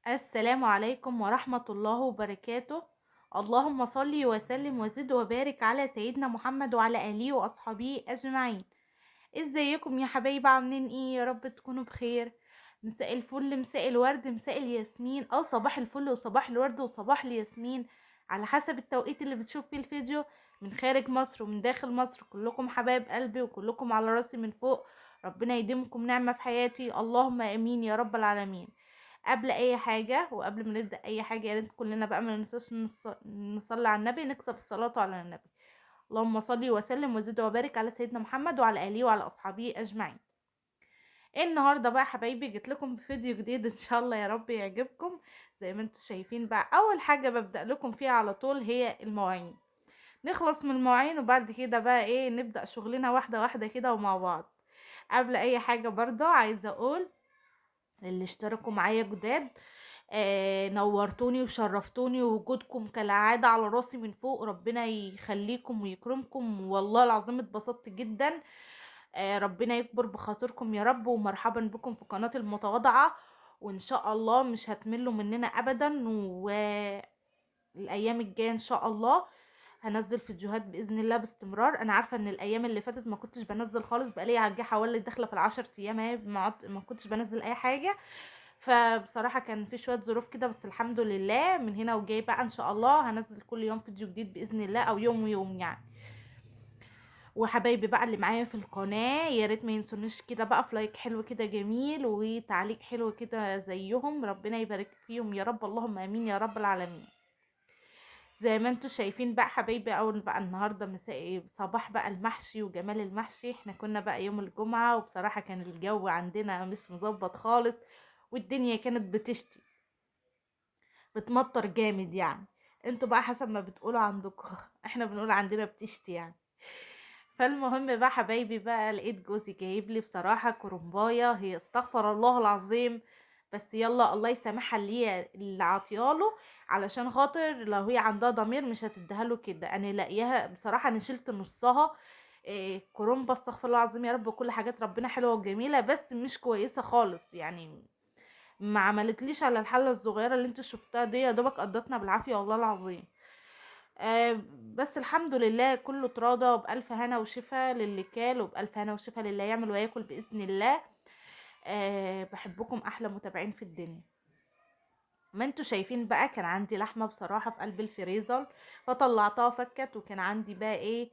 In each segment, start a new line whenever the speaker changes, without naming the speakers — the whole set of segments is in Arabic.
السلام عليكم ورحمة الله وبركاته. اللهم صل وسلم وزد وبارك على سيدنا محمد وعلى آله وأصحابه أجمعين. ازيكم يا حبايبي؟ عاملين ايه؟ يا رب تكونوا بخير. مساء الفل، مساء الورد، مساء الياسمين، او صباح الفل وصباح الورد وصباح الياسمين، على حسب التوقيت اللي بتشوف فيه الفيديو. من خارج مصر ومن داخل مصر كلكم حبايب قلبي وكلكم على راسي من فوق. ربنا يديمكم نعمة في حياتي، اللهم امين يا رب العالمين. قبل اي حاجة وقبل ما نبدأ اي حاجة، يا ريت كلنا بقى ما ننساش نصلي على النبي، نكسب الصلاة على النبي. اللهم صل وسلم وزد وبارك على سيدنا محمد وعلى اله وعلى اصحابه اجمعين. النهارده بقى حبايبي جيت لكم بفيديو جديد ان شاء الله يا رب يعجبكم. زي ما انتم شايفين بقى، اول حاجه ببدا لكم فيها على طول هي المواعين. نخلص من المواعين وبعد كده بقى ايه، نبدا شغلنا واحده واحده كده ومع بعض. قبل اي حاجه برضه عايزه اقول اللي اشتركوا معايا جداد، نورتوني وشرفتوني، ووجودكم كالعادة على راسي من فوق. ربنا يخليكم ويكرمكم، والله العظيم اتبسطت جدا. ربنا يكبر بخاطركم يا رب، ومرحبا بكم في قناة المتواضعة. وان شاء الله مش هتملوا مننا ابدا، والايام الجاية ان شاء الله هنزل فيديوهات باذن الله باستمرار. انا عارفه ان الايام اللي فاتت ما كنتش بنزل خالص، بقالي على حوالي داخله في ال10 ايام اهي ما كنتش بنزل اي حاجه. فبصراحة كان في شوية ظروف كده، بس الحمد لله من هنا وجاي بقى ان شاء الله هنزل كل يوم فيديو جديد بإذن الله، او يوم ويوم يعني. وحبايبي بقى اللي معايا في القناة، يا ريت ما ينسونيش كده بقى في لايك حلو كده جميل وتعليق حلو كده زيهم، ربنا يبارك فيهم يا رب، اللهم امين يا رب العالمين. زي ما انتوا شايفين بقى حبايبي، اول بقى النهارده مساء صباح بقى المحشي وجمال المحشي. احنا كنا بقى يوم الجمعة، وبصراحة كان الجو عندنا مش مظبط خالص، والدنيا كانت بتمطر جامد يعني. انتوا بقى حسب ما بتقولوا عندكم احنا بنقول عندنا بتشتي يعني. فالمهم بقى حبايبي، بقى لقيت جوزي جايب لي بصراحة كرنباية، هي استغفر الله العظيم، بس يلا الله يسامحها اللي عطياله، علشان خاطر لو هي عندها ضمير مش هتديها له كده. انا لاقيها بصراحة، انا شلت نصها. إيه كرنبة، استغفر الله العظيم يا رب، كل حاجات ربنا حلوة وجميلة بس مش كويسة خالص يعني. ما عملتليش على الحله الصغيره اللي انت شفتها دي، يا دوبك قضتنا بالعافيه والله العظيم. بس الحمد لله كله تراضى، وبألف هنا وشفا للي كال، وبألف هنا وشفا للي يعمل وياكل بإذن الله. بحبكم أحلى متابعين في الدنيا. ما انتوا شايفين بقى، كان عندي لحمة بصراحة في قلب الفريزر، فطلعتها فكت، وكان عندي بقى ايه،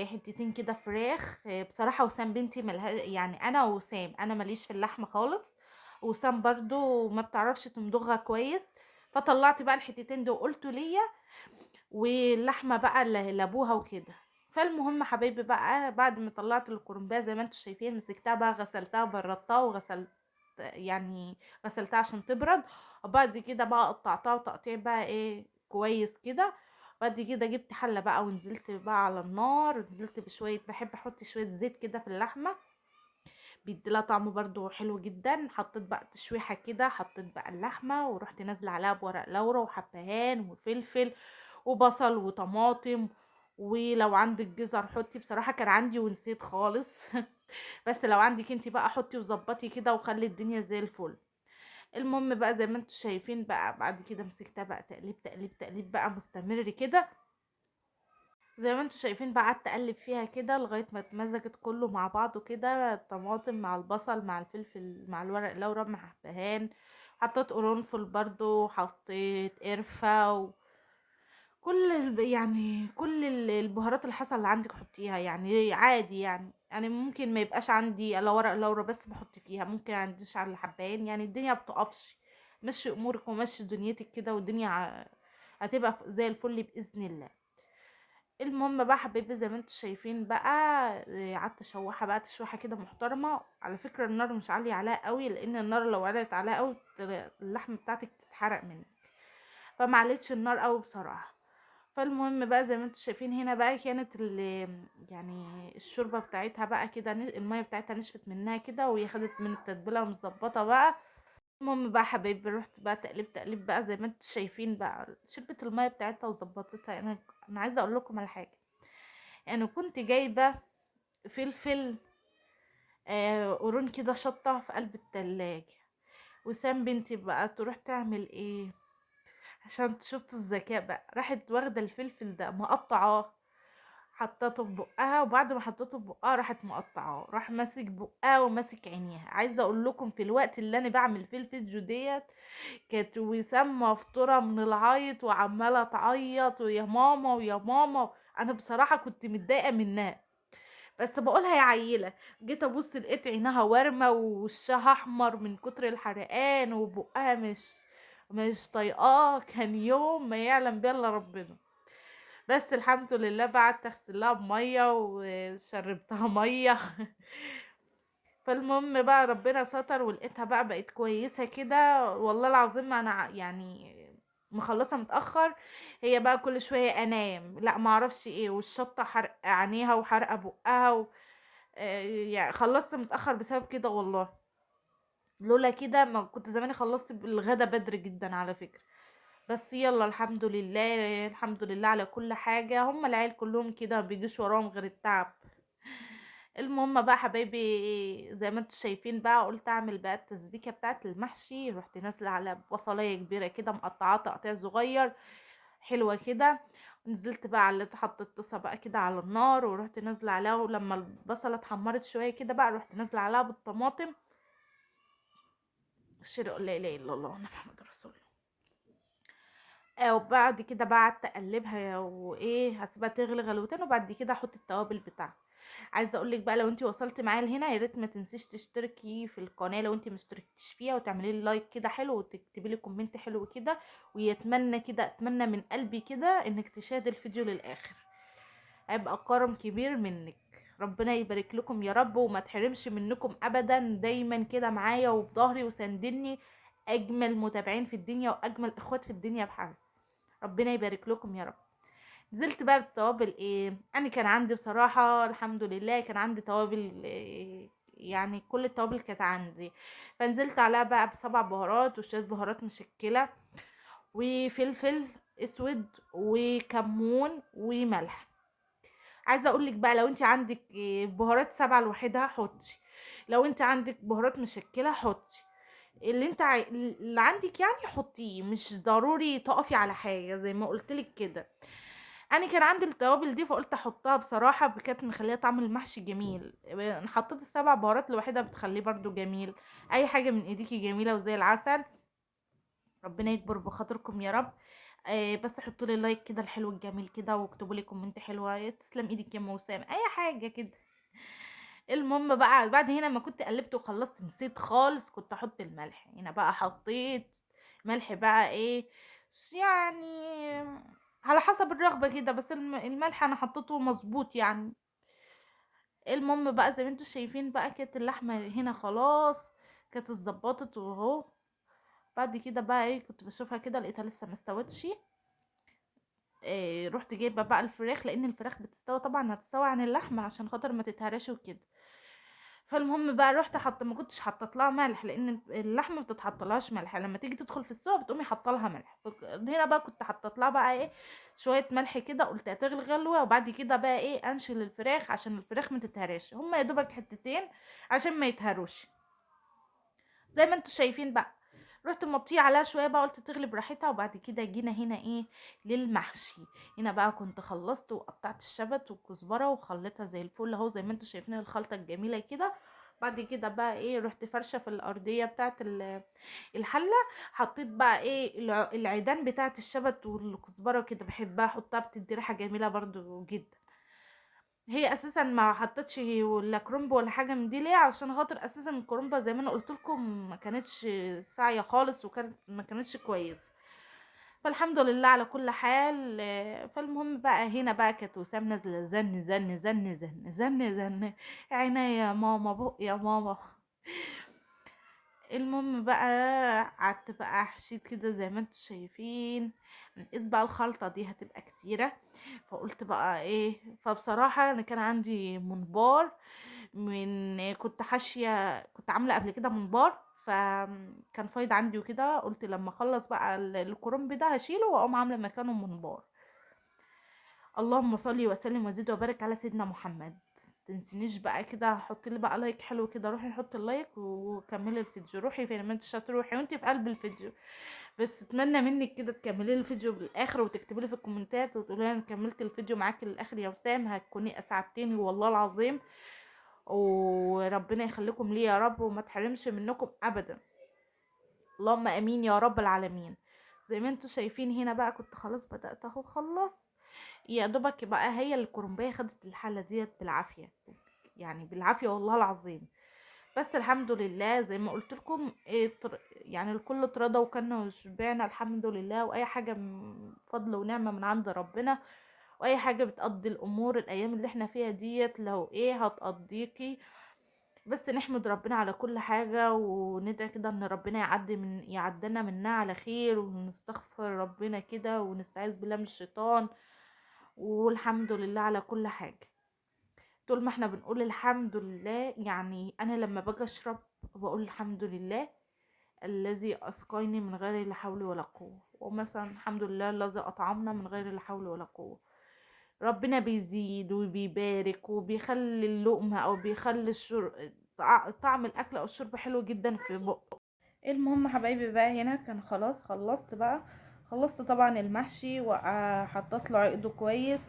حتتين كده فراخ. بصراحة وسام بنتي ملها يعني، انا وسام انا ماليش في اللحمة خالص، وسام برضو ما بتعرفش تمضغها كويس. فطلعت بقى الحتتين دول وقلت ليا، واللحمة بقى لابوها وكده. فالمهم حبايبي بقى، بعد ما طلعت الكرنبايه زي ما انتوا شايفين، مسكتها بقى غسلتها بردتها وغسلت يعني، غسلتها عشان تبرد. وبعد كده بقى قطعتها تقطيع بقى ايه كويس كده. بعد كده جبت حله بقى ونزلت بقى على النار، نزلت بشويه، بحب احط شويه زيت كده في اللحمه، بيديلها طعم برضو حلو جدا. حطيت بقى تشويحه كده، حطيت بقى اللحمه ورحت نازله عليها بورق لورا وحبهان وفلفل وبصل وطماطم، ولو عندك جزر حطي، بصراحه كان عندي ونسيت خالص بس لو عندك انتي بقى حطي وظبطي كده وخلي الدنيا زي الفل. المهم بقى زي ما انتوا شايفين بقى، بعد كده مسكتها بقى تقليب تقليب تقليب بقى مستمر كده. زي ما انتوا شايفين بقى، قعدت اقلب فيها كده لغايه ما اتمزجت كله مع بعضه كده، الطماطم مع البصل مع الفلفل مع الورق اللورا مع الدهان. حطيت قرنفل برضو، حطيت قرفه، يعني كل البهارات اللي حصل اللي عندك حطيها يعني عادي يعني ممكن ما يبقاش عندي الا ورق لورا بس بحط فيها، ممكن عنديش على الحباين يعني، الدنيا بتقفش. مشي امورك ومشي دنيتك كده، والدنيا هتبقى زي الفل باذن الله. المهم بقى حبيبي، زي ما انتوا شايفين بقى، قعدت اشوحها بقى تشويحه كده محترمه. على فكره النار مش عاليه عليها قوي، لان النار لو عليت عليها قوي اللحمه بتاعتك تتحرق منك، فما عليتش النار قوي بصراحه. فالمهم بقى زي ما انتوا شايفين هنا بقى، كانت يعني الشوربه بتاعتها بقى كده، الميه بتاعتها نشفت منها كده، وهي خدت من التتبيله ومظبطه بقى. المهم بقى حبايبي، رحت بقى تقليب تقليب بقى زي ما انتوا شايفين بقى، شربت الميه بتاعتها وظبطتها. انا عايزه اقول لكم على حاجه، يعني كنت جايبه فلفل قرون كده شطه في قلب التلاجة، وسام بنتي بقى تروح تعمل ايه عشان شفت الذكاء بقى، راحت واخده الفلفل ده مقطعاه، حطته في بقها، وبعد ما حطيته في بقها راحت مقطعاه، راح ماسك بقها وماسك عينيها. عايزه اقول لكم في الوقت اللي انا بعمل فيه الفيديو ديت كانت وسام مفطوره من العيط وعماله تعيط ويا ماما ويا ماما. انا بصراحه كنت متضايقه منها، بس بقولها يا عيله. جيت ابص لقيت عينها وارمه ووشها احمر من كتر الحرقان، وبقها مش طايقاه. كان يوم ما يعلم بيه الا ربنا. بس الحمد لله بعد اغسل لها بميه وشربتها ميه. فالمهم بقى ربنا ستر ولقيتها بقى بقت كويسه كده. والله العظيم انا يعني مخلصه متاخر. هي بقى كل شويه انام، لا ما اعرفش ايه، والشطه حرق عينيها وحرقه بقها يعني خلصت متاخر بسبب كده والله. لولا كده ما كنت زماني خلصت الغدا بدري جدا على فكره. بس يلا الحمد لله، الحمد لله على كل حاجة. هم العيال كلهم كده ما بيجيش وراهم غير التعب. المهم بقى حبايبي، زي ما انتم شايفين بقى قلت اعمل بقى التسبيكة بتاعت المحشي. رحت نازلة على بصلاية كبيرة كده مقطعة تقطيع صغير حلوة كده. نزلت بقى على حطيت الطاسة بقى كده على النار، ورحت نازلة عليها، ولما البصلة اتحمرت شوية كده بقى رحت نازلة عليها بالطماطم. اشهد لا اله الا الله محمد رسول الله. وبعد كده بقى قعدت اقلبها وايه هسيبها تغلي غلوتين، وبعد كده احط التوابل بتاعها. عايزه اقول لك بقى لو انتي وصلت معايا لهنا يا ريت ما تنسيش تشتركي في القناه لو انتي مشتركتيش فيها، وتعملي لي لايك كده حلو، وتكتبي لي كومنت حلو كده. ويتمنى كده اتمنى من قلبي كده انك تشاهدي الفيديو للاخر، هيبقى كرم كبير منك. ربنا يبارك لكم يا رب، وما تحرمش منكم ابدا، دايما كده معايا وفي ظهري وساندني. اجمل متابعين في الدنيا واجمل اخوات في الدنيا بحال. ربنا يبارك لكم يا رب. نزلت بقى بالتوابل ايه، انا كان عندي بصراحة الحمد لله كان عندي توابل إيه، يعني كل التوابل كانت عندي. فنزلت عليها بقى بسبع بهارات وشوية بهارات مشكلة وفلفل اسود وكمون وملح. عايزه اقول لك بقى لو انت عندك بهارات سبعة لوحدها حطي، لو انت عندك بهارات مشكلة حطي، اللي عندك يعني حطيه، مش ضروري تقفي على حاجه زي ما قلت لك كده. انا كان عندي التوابل دي فقلت احطها بصراحه، كانت مخليه طعم المحشي جميل. حطيت السبع بهارات لوحدها بتخليه برضو جميل. اي حاجه من ايديكي جميله وزي العسل. ربنا يكبر بخاطركم يا رب. بس حطوا لي لايك كده الحلو الجميل كده، واكتبوا لي كومنت حلوه تسلم ايدك يا موسام اي حاجه كده. المهم بقى بعد هنا ما كنت قلبت وخلصت نسيت خالص كنت احط الملح. هنا بقى حطيت ملح بقى ايه يعني على حسب الرغبة كده، بس الملح انا حطيته مظبوط يعني. المهم بقى زي ما انتوا شايفين بقى كانت اللحمة هنا خلاص كانت اتظبطت واهو. بعد كده بقى ايه كنت بشوفها كده لقيتها لسه ما استوتش. إيه رحت جايبه بقى الفراخ، لان الفراخ بتستوي طبعا هتستوي عن اللحمه عشان خاطر ما تتهرش وكده. فالمهم بقى رحت ما كنتش حطيت لها ملح، لان اللحمه ما بتتحطلهاش ملح، لما تيجي تدخل في السوا بتقومي حاطه لها ملح. هنا بقى كنت حطيت لها بقى ايه شويه ملح كده، قلت هتغلي غلوه، وبعد كده بقى ايه انشل الفراخ عشان الفراخ ما تتهرش، هما يا دوبك حتتين عشان ما يتهروش زي ما انتوا شايفين بقى. رحت مطيه عليها شويه بقى قلت تغلي براحتها، وبعد كده جينا هنا ايه للمحشي. هنا بقى كنت خلصت وقطعت الشبت والكزبره وخليتها زي الفل اهو زي ما انتوا شايفين الخلطه الجميله كده. بعد كده بقى ايه رحت فرشه في الارضيه بتاعه الحله. حطيت بقى ايه العيدان بتاعه الشبت والكزبره كده، بحبها احطها بتدي ريحه جميله برضو جدا. هي اساسا ما حطيتش ولا كرنب ولا حاجه من دي ليه، عشان خاطر اساسا الكرنبه زي ما انا قلت لكم ما كانتش ساعيه خالص، وكانت ما كانتش كويسه. فالحمد لله على كل حال. فالمهم بقى هنا بقى كانت وسام نازله زن زن زن زن زن زن عينيا يا ماما بق يا ماما. المهم بقى قعدت بقى حشيت كده زي ما انتم شايفين. لقيت بقى الخلطة دي هتبقى كتيرة، فقلت بقى ايه. فبصراحة انا كان عندي منبار، من كنت حاشية كنت عاملة قبل كده منبار، فكان فايض عندي وكده، قلت لما اخلص بقى الكرنب ده هشيله واقوم عاملة مكانه منبار. اللهم صل وسلم وزد وبارك على سيدنا محمد. تنسينيش بقى كده، حطي لي بقى لايك حلو كده، روحي حطي اللايك وكملي الفيديو. روحي فين ما انتش هتروحي وانت في قلب الفيديو، بس اتمنى منك كده تكملي لي الفيديو للاخر، وتكتبي لي في الكومنتات وتقولي لي انا كملت الفيديو معاكي للاخر يا وسام، هتكوني اسعدتيني والله العظيم. وربنا يخليكم لي يا رب، وما تحرمش منكم ابدا، اللهم امين يا رب العالمين. زي ما انتوا شايفين هنا بقى كنت خلاص بدأت اهو خلص، يا دوبك بقى هي الكرنبايه خدت الحله ديت بالعافيه، يعني بالعافيه والله العظيم. بس الحمد لله زي ما قلت لكم يعني الكل اترضى وكنا وشبعنا الحمد لله، واي حاجه من فضل ونعمه من عند ربنا، واي حاجه بتقضي الامور الايام اللي احنا فيها ديت لو ايه هتقضيكي. بس نحمد ربنا على كل حاجه، وندعي كده ان ربنا يعدنا منها على خير، ونستغفر ربنا كده ونستعيذ بالله من الشيطان. والحمد لله على كل حاجه. طول ما احنا بنقول الحمد لله، يعني انا لما باجي اشرب بقول الحمد لله الذي اسقاني من غير لا حول ولا قوه، ومثلا الحمد لله الذي اطعمنا من غير لا حول ولا قوه. ربنا بيزيد وبيبارك وبيخلي اللقمه او بيخلي طعم الاكل او الشرب حلو جدا في بقه. المهم حبايبي بقى هنا كان خلاص خلصت بقى، خلصت طبعا المحشي وحطيت له عقده كويس.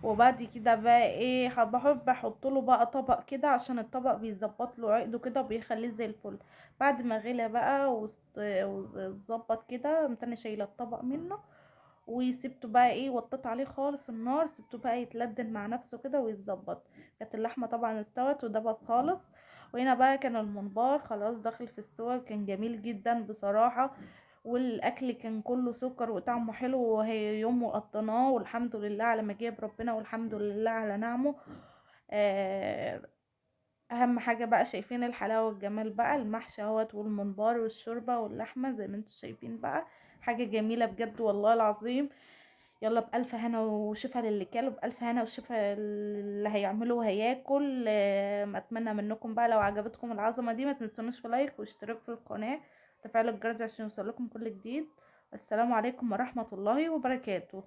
وبعد كده بقى ايه بحب احط له بقى طبق كده، عشان الطبق بيظبط له عقده كده وبيخليه زي الفل. بعد ما غلى بقى وظبط كده، قمت انا شايله الطبق منه وسبته بقى ايه، وطيت عليه خالص النار، سبته بقى يتلدن مع نفسه كده ويتظبط. كانت اللحمه طبعا استوت ودبت خالص. وهنا بقى كان الممبار خلاص داخل في السوا، كان جميل جدا بصراحه. والاكل كان كله سكر وطعمه حلو، وهي يوم وقضيناه والحمد لله على ما جاب ربنا، والحمد لله على نعمه. آه، اهم حاجه بقى شايفين الحلاوه والجمال بقى، المحشي اهوت والممبار والشوربه واللحمه زي ما انتم شايفين بقى، حاجه جميله بجد والله العظيم. يلا بألف هنا وشفا للي كل، وبألف هنا وشفا اللي هيعمله وهياكل. اتمنى منكم بقى لو عجبتكم العظمه دي ما تنسونوش في لايك واشتراك في القناه، وتفعيل الجرس عشان يوصلكم كل جديد. السلام عليكم ورحمه الله وبركاته.